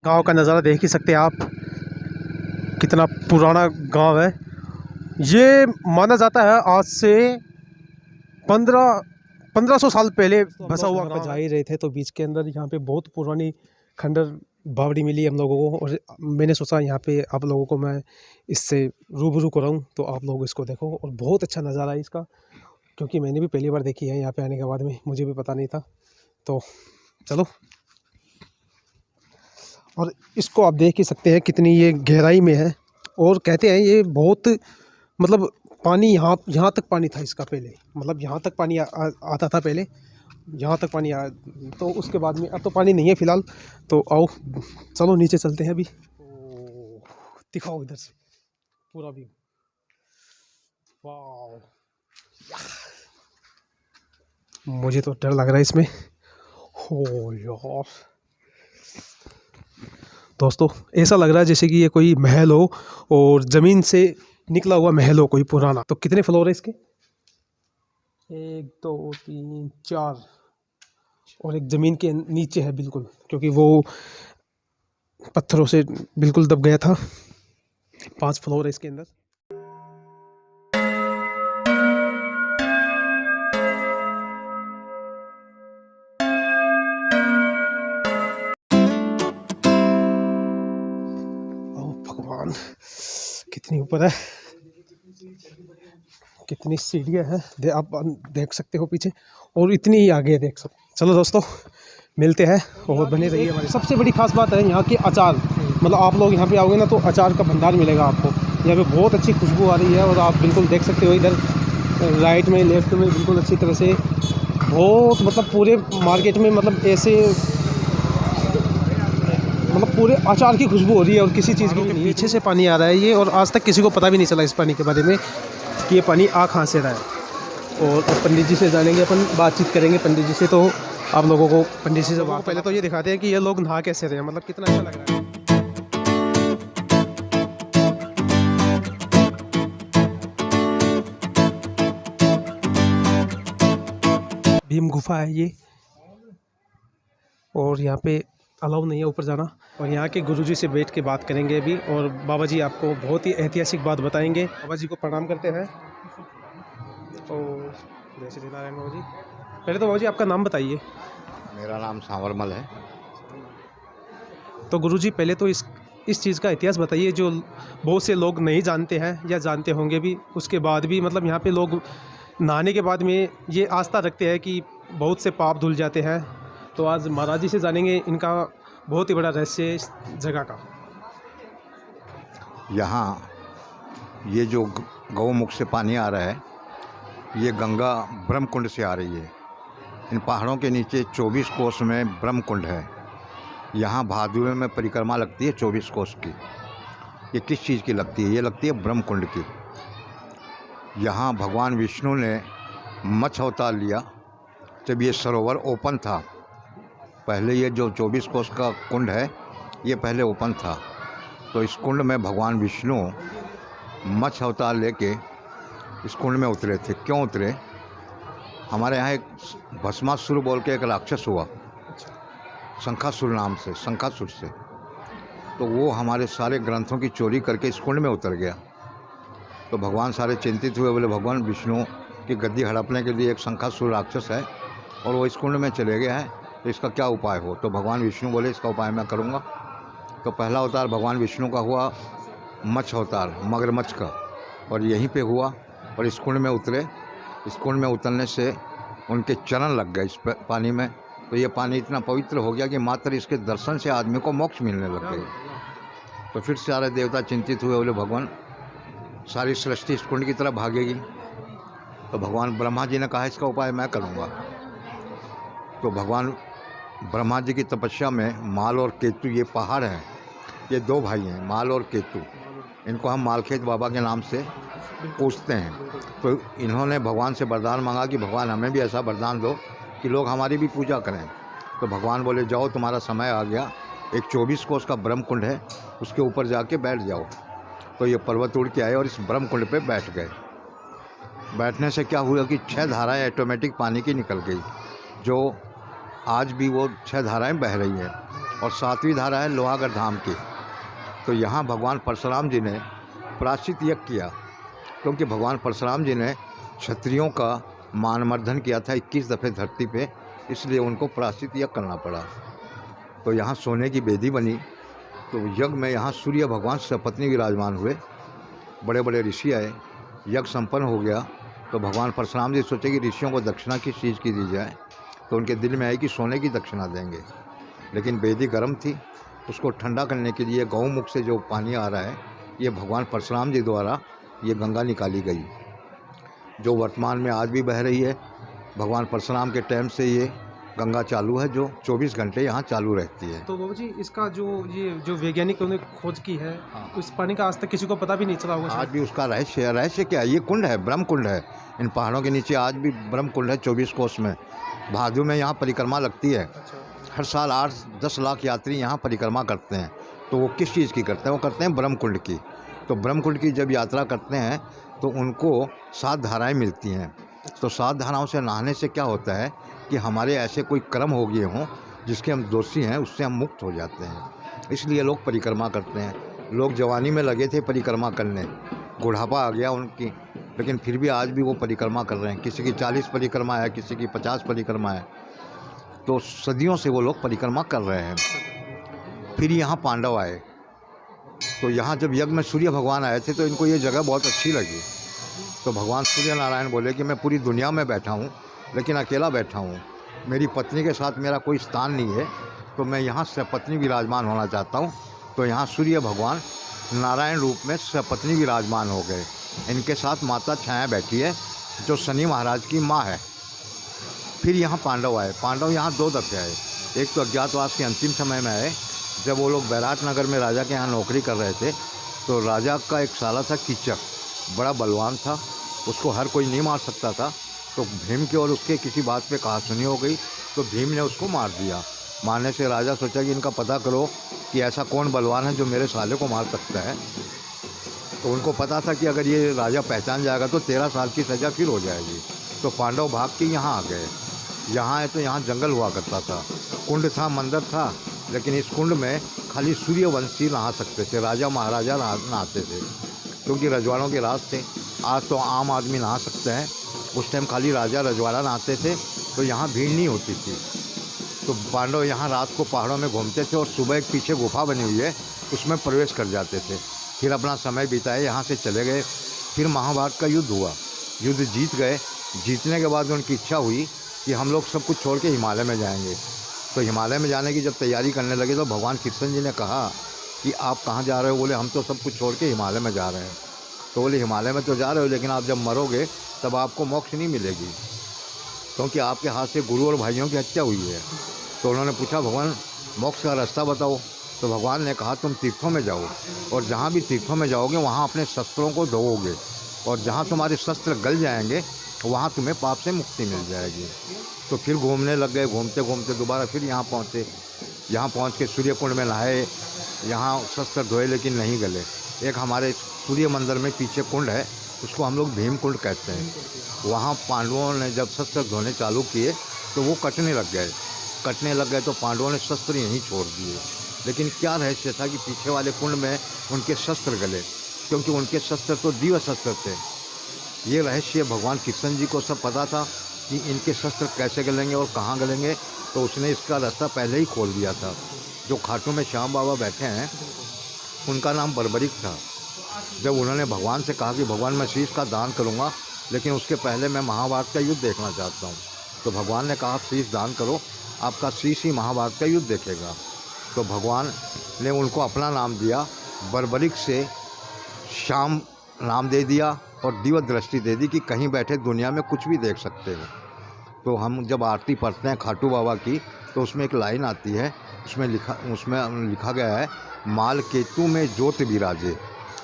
गांव का नज़ारा देख ही सकते हैं आप, कितना पुराना गांव है। ये माना जाता है आज से 1500 साल पहले बसा हुआ गाँव जा ही रहे थे, तो बीच के अंदर यहाँ पे बहुत पुरानी खंडर बावड़ी मिली हम लोगों को। और मैंने सोचा यहाँ पे आप लोगों को मैं इससे रूबरू कराऊँ, तो आप लोग इसको देखो। और बहुत अच्छा नज़ारा है इसका, क्योंकि मैंने भी पहली बार देखी है यहाँ पे आने के बाद में, मुझे भी पता नहीं था। तो चलो, और इसको आप देख ही सकते हैं कितनी ये गहराई में है। और कहते हैं ये बहुत, मतलब पानी यहाँ यहाँ तक पानी था इसका पहले, मतलब यहाँ तक पानी आता था पहले, यहाँ तक पानी तो उसके बाद में अब तो पानी नहीं है फ़िलहाल। तो आओ चलो नीचे चलते हैं अभी। दिखाओ इधर से पूरा व्यू। वाह, मुझे तो डर लग रहा है इसमें। हो यार दोस्तों, ऐसा लग रहा है जैसे कि ये कोई महल हो और ज़मीन से निकला हुआ महल हो कोई पुराना। तो कितने फ्लोर है इसके? 1 2 3 4, और एक ज़मीन के नीचे है बिल्कुल, क्योंकि वो पत्थरों से बिल्कुल दब गया था। 5 फ्लोर है इसके अंदर। ओ भगवान, कितनी ऊपर है, कितनी सीढ़ियाँ हैं, आप देख सकते हो पीछे, और इतनी ही आगे देख सकते। चलो दोस्तों, मिलते हैं और बने रहिए हमारे। सबसे बड़ी खास बात है यहाँ के अचार, मतलब आप लोग यहाँ पे आओगे ना तो अचार का भंडार मिलेगा आपको। यहाँ पे बहुत अच्छी खुशबू आ रही है, और आप बिल्कुल देख सकते हो इधर राइट में लेफ्ट में बिल्कुल अच्छी तरह से, बहुत मतलब पूरे मार्केट में मतलब ऐसे, मतलब पूरे अचार की खुशबू हो रही है, और किसी चीज़ की पीछे से पानी आ रहा है ये, और आज तक किसी को पता भी नहीं चला इस पानी के बारे में कि ये पानी आ कहाँ से रहा है। और अब पंडित जी से जानेंगे, अपन बातचीत करेंगे पंडित जी से। तो आप लोगों को पंडित जी से बात, पहले तो ये दिखाते हैं कि ये लोग नहा कैसे रहे हैं, मतलब कितना अच्छा लग रहा है। भीम गुफा है ये, और यहाँ पे अलाउ नहीं है ऊपर जाना। और यहाँ के गुरुजी से बैठ के बात करेंगे अभी, और बाबा जी आपको बहुत ही ऐतिहासिक बात बताएंगे। बाबा जी को प्रणाम करते हैं। और जय श्री नारायण बाबा जी। पहले तो बाबा जी आपका नाम बताइए। मेरा नाम सांवरमल है। तो गुरुजी पहले तो इस चीज़ का इतिहास बताइए, जो बहुत से लोग नहीं जानते हैं या जानते होंगे भी, उसके बाद भी मतलब यहाँ पे लोग नहाने के बाद में ये आस्था रखते हैं कि बहुत से पाप धुल जाते हैं। तो आज महाराज जी से जानेंगे इनका बहुत ही बड़ा रहस्य है इस जगह का। यहाँ ये जो गौमुख से पानी आ रहा है, ये गंगा ब्रह्मकुंड से आ रही है। इन पहाड़ों के नीचे 24 कोस में ब्रह्मकुंड है। यहाँ भादुए में परिक्रमा लगती है 24 कोस की। ये किस चीज़ की लगती है? ये लगती है ब्रह्मकुंड की। यहाँ भगवान विष्णु ने मत्स्य अवतार लिया जब ये सरोवर ओपन था। पहले ये जो 24 कोस का कुंड है, ये पहले ओपन था। तो इस कुंड में भगवान विष्णु मत्स्य अवतार लेके इस कुंड में उतरे थे। क्यों उतरे? हमारे यहाँ एक भस्मासुर बोल के एक राक्षस हुआ, शंखासुर नाम से, शंखासुर से। तो वो हमारे सारे ग्रंथों की चोरी करके इस कुंड में उतर गया। तो भगवान सारे चिंतित हुए, बोले भगवान विष्णु की गद्दी हड़पने के लिए एक शंखासुर राक्षस है और वो इस कुंड में चले गया है, तो इसका क्या उपाय हो? तो भगवान विष्णु बोले इसका उपाय मैं करूँगा। तो पहला अवतार भगवान विष्णु का हुआ मत्स्य अवतार, मगरमच्छ का, और यहीं पे हुआ और इस कुंड में उतरे। इस कुंड में उतरने से उनके चरण लग गए इस पानी में। तो ये पानी इतना पवित्र हो गया कि मात्र इसके दर्शन से आदमी को मोक्ष मिलने लग गई। तो फिर सारे देवता चिंतित हुए, बोले भगवान सारी सृष्टि इस कुंड की तरफ भागेगी। तो भगवान ब्रह्मा जी ने कहा इसका उपाय मैं करूँगा। तो भगवान ब्रह्मा जी की तपस्या में माल और केतु, ये पहाड़ हैं, ये 2 भाई हैं, माल और केतु। इनको हम मालखेत बाबा के नाम से पूछते हैं। तो इन्होंने भगवान से वरदान मांगा कि भगवान हमें भी ऐसा वरदान दो कि लोग हमारी भी पूजा करें। तो भगवान बोले जाओ, तुम्हारा समय आ गया। एक 24 कोस का ब्रह्मकुंड है, उसके ऊपर जाके बैठ जाओ। तो ये पर्वत उड़ के आए और इस ब्रह्मकुंड पे बैठ गए। बैठने से क्या हुआ कि 6 धाराएं ऑटोमेटिक पानी की निकल गई, जो आज भी वो 6 धाराएं बह रही हैं। और 7वीं धारा है लोहागढ़ धाम की। तो यहाँ भगवान परशुराम जी ने प्रायश्चित यज्ञ किया, क्योंकि भगवान परशुराम जी ने क्षत्रियों का मानमर्दन किया था 21 दफ़े धरती पे, इसलिए उनको प्रायश्चित यज्ञ करना पड़ा। तो यहाँ सोने की बेदी बनी। तो यज्ञ में यहाँ सूर्य भगवान सपत्नी विराजमान हुए, बड़े बड़े ऋषि आए, यज्ञ संपन्न हो गया। तो भगवान परशुराम जी सोचे कि ऋषियों को दक्षिणा किस चीज़ की दी जाए। तो उनके दिल में आई कि सोने की दक्षिणा देंगे, लेकिन बेदी गर्म थी। उसको ठंडा करने के लिए गौमुख से जो पानी आ रहा है, ये भगवान परशुराम जी द्वारा ये गंगा निकाली गई, जो वर्तमान में आज भी बह रही है। भगवान परशुराम के टाइम से ये गंगा चालू है, जो 24 घंटे यहाँ चालू रहती है। तो बाबू जी, इसका जो वैज्ञानिक ने खोज की है, हाँ। उस पानी का आज तक किसी को पता भी नहीं चला होगा आज शायद। भी उसका रहस्य क्या है? ये कुंड है, ब्रह्म कुंड है। इन पहाड़ों के नीचे आज भी ब्रह्म कुंड है 24 कोस में। भादु में यहाँ परिक्रमा लगती है। अच्छा। हर साल 8-10 लाख यात्री यहाँ परिक्रमा करते हैं। तो वो किस चीज़ की करते हैं? वो करते हैं ब्रह्म कुंड की। तो ब्रह्म कुंड की जब यात्रा करते हैं तो उनको 7 धाराएँ मिलती हैं। तो 7 धाराओं से नहाने से क्या होता है कि हमारे ऐसे कोई कर्म हो गए हों जिसके हम दोषी हैं, उससे हम मुक्त हो जाते हैं। इसलिए लोग परिक्रमा करते हैं। लोग जवानी में लगे थे परिक्रमा करने, बुढ़ापा आ गया उनकी, लेकिन फिर भी आज भी वो परिक्रमा कर रहे हैं। किसी की 40 परिक्रमा है, किसी की 50 परिक्रमा है। तो सदियों से वो लोग परिक्रमा कर रहे हैं। फिर यहाँ पांडव आए। तो यहाँ जब यज्ञ में सूर्य भगवान आए थे तो इनको ये जगह बहुत अच्छी लगी। तो भगवान सूर्य नारायण बोले कि मैं पूरी दुनिया में बैठा हूँ, लेकिन अकेला बैठा हूँ। मेरी पत्नी के साथ मेरा कोई स्थान नहीं है, तो मैं यहाँ सपत्नी विराजमान होना चाहता हूँ। तो यहाँ सूर्य भगवान नारायण रूप में सपत्नी विराजमान हो गए। इनके साथ माता छाया बैठी है, जो शनि महाराज की माँ है। फिर यहाँ पांडव आए। पांडव यहाँ 2 दफ़े आए। एक तो अज्ञातवास के अंतिम समय में आए, जब वो लोग बैराट नगर में राजा के यहाँ नौकरी कर रहे थे। तो राजा का एक साला था कीचक, बड़ा बलवान था, उसको हर कोई नहीं मार सकता था। तो भीम के और उसके किसी बात पे कहासुनी हो गई, तो भीम ने उसको मार दिया। मारने से राजा सोचा कि इनका पता करो कि ऐसा कौन बलवान है जो मेरे साले को मार सकता है। तो उनको पता था कि अगर ये राजा पहचान जाएगा तो 13 साल की सज़ा फिर हो जाएगी। तो पांडव भाग के यहाँ आ गए। यहाँ आए तो यहाँ जंगल हुआ करता था, कुंड था, मंदिर था, लेकिन इस कुंड में खाली सूर्यवंशी नहा सकते थे, राजा महाराजा नहाते थे, क्योंकि रजवाड़ों के राज थे। आज तो आम आदमी नहा सकते हैं, उस टाइम खाली राजा रजवाड़ा नहाते थे। तो यहाँ भीड़ नहीं होती थी। तो पांडव यहाँ रात को पहाड़ों में घूमते थे और सुबह एक पीछे गुफा बनी हुई है, उसमें प्रवेश कर जाते थे। फिर अपना समय बिताए, यहाँ से चले गए। फिर महाभारत का युद्ध हुआ, युद्ध जीत गए। जीतने के बाद उनकी इच्छा हुई कि हम लोग सब कुछ छोड़ के हिमालय में जाएंगे। तो हिमालय में जाने की जब तैयारी करने लगे तो भगवान कृष्ण जी ने कहा कि आप कहाँ जा रहे हो? बोले हम तो सब कुछ छोड़ के हिमालय में जा रहे हैं। तो बोले हिमालय में तो जा रहे हो, लेकिन आप जब मरोगे तब आपको मोक्ष नहीं मिलेगी, क्योंकि आपके हाथ से गुरु और भाइयों की हत्या हुई है। तो उन्होंने पूछा भगवान मोक्ष का रास्ता बताओ। तो भगवान ने कहा तुम तीर्थों में जाओ, और जहाँ भी तीर्थों में जाओगे वहाँ अपने शस्त्रों को धोओगे, और जहाँ तुम्हारे शस्त्र गल जाएंगे वहाँ तुम्हें पाप से मुक्ति मिल जाएगी। तो फिर घूमने लग गए। घूमते घूमते दोबारा फिर यहाँ पहुँचे। यहाँ पहुँच के सूर्य कुंड में नहाए, यहाँ शस्त्र धोए, लेकिन नहीं गले। एक हमारे सूर्य मंदिर में पीछे कुंड है, उसको हम लोग भीम कुंड कहते हैं। वहाँ पांडवों ने जब शस्त्र धोने चालू किए तो वो कटने लग गए। तो पांडवों ने शस्त्र यहीं छोड़ दिए। लेकिन क्या रहस्य था कि पीछे वाले कुंड में उनके शस्त्र गले, क्योंकि उनके शस्त्र तो दिव्य शस्त्र थे। ये रहस्य भगवान कृष्ण जी को सब पता था कि इनके शस्त्र कैसे गलेंगे और कहाँ गलेंगे। तो उसने इसका रास्ता पहले ही खोल दिया था। जो खाटू में श्याम बाबा बैठे हैं, उनका नाम बर्बरिक था। जब उन्होंने भगवान से कहा कि भगवान मैं शीश का दान करूंगा, लेकिन उसके पहले मैं महाभारत का युद्ध देखना चाहता हूं, तो भगवान ने कहा आप शीश दान करो, आपका शीश ही महाभारत का युद्ध देखेगा। तो भगवान ने उनको अपना नाम दिया, बर्बरिक से श्याम नाम दे दिया, और दिव्य दृष्टि दे दी कि कहीं बैठे दुनिया में कुछ भी देख सकते हो। तो हम जब आरती पढ़ते हैं खाटू बाबा की, तो उसमें एक लाइन आती है, उसमें लिखा गया है माल केतु में ज्योत विराजे।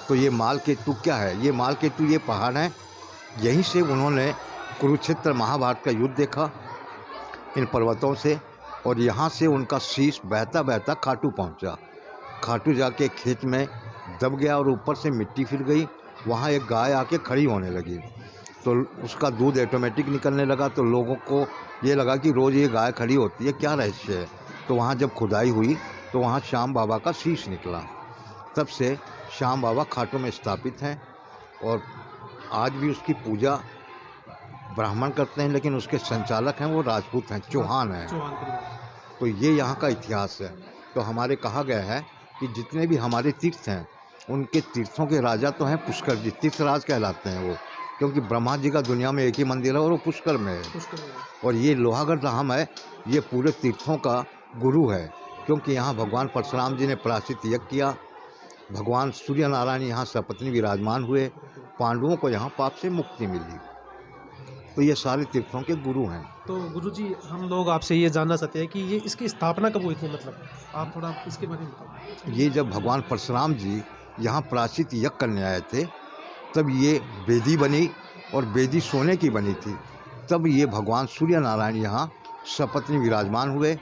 तो ये माल केतु क्या है? ये माल केतु ये पहाड़ है, यहीं से उन्होंने कुरुक्षेत्र महाभारत का युद्ध देखा इन पर्वतों से, और यहाँ से उनका शीश बहता बहता खाटू पहुँचा। खाटू जाके खेत में दब गया और ऊपर से मिट्टी फिर गई। वहाँ एक गाय आके खड़ी होने लगी, तो उसका दूध ऑटोमेटिक निकलने लगा। तो लोगों को ये लगा कि रोज़ ये गाय खड़ी होती है, क्या रहस्य है? तो वहाँ जब खुदाई हुई तो वहाँ श्याम बाबा का शीश निकला। तब से श्याम बाबा खाटू में स्थापित हैं और आज भी उसकी पूजा ब्राह्मण करते हैं, लेकिन उसके संचालक हैं वो राजपूत हैं, चौहान हैं। तो ये यहाँ का इतिहास है। तो हमारे कहा गया है कि जितने भी हमारे तीर्थ हैं उनके तीर्थों के राजा तो हैं पुष्कर जी, तीर्थराज कहलाते हैं वो, क्योंकि ब्रह्मा जी का दुनिया में एक ही मंदिर है और वो पुष्कर में है। और ये लोहागढ़ धाम है, ये पूरे तीर्थों का गुरु है, क्योंकि यहाँ भगवान परशुराम जी ने प्रायश्चित यज्ञ किया, भगवान सूर्य नारायण यहाँ सपत्नी विराजमान हुए, पांडवों को यहाँ पाप से मुक्ति मिली। तो ये सारे तीर्थों के गुरु हैं। तो गुरुजी हम लोग आपसे ये जानना चाहते हैं कि ये इसकी स्थापना कब हुई थी, मतलब आप थोड़ा इसके बारे में बताओ। ये जब भगवान परशुराम जी यहाँ प्रायश्चित यज्ञ करने आए थे तब ये वेदी बनी, और वेदी सोने की बनी थी। तब ये भगवान सूर्य नारायण यहाँ सपत्नी विराजमान हुए।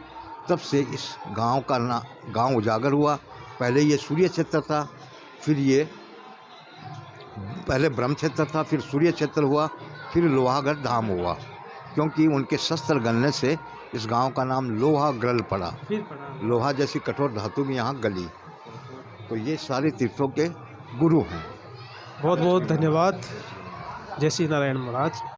तब से इस गांव का गांव उजागर हुआ। पहले ये सूर्य क्षेत्र था, फिर ये पहले ब्रह्म क्षेत्र था, फिर सूर्य क्षेत्र हुआ, फिर लोहागढ़ धाम हुआ, क्योंकि उनके शस्त्र गलने से इस गांव का नाम लोहागढ़ पड़ा। लोहा जैसी कठोर धातु भी यहाँ गली। तो ये सारे तीर्थों के गुरु हैं। बहुत बहुत धन्यवाद। जय श्री नारायण महाराज।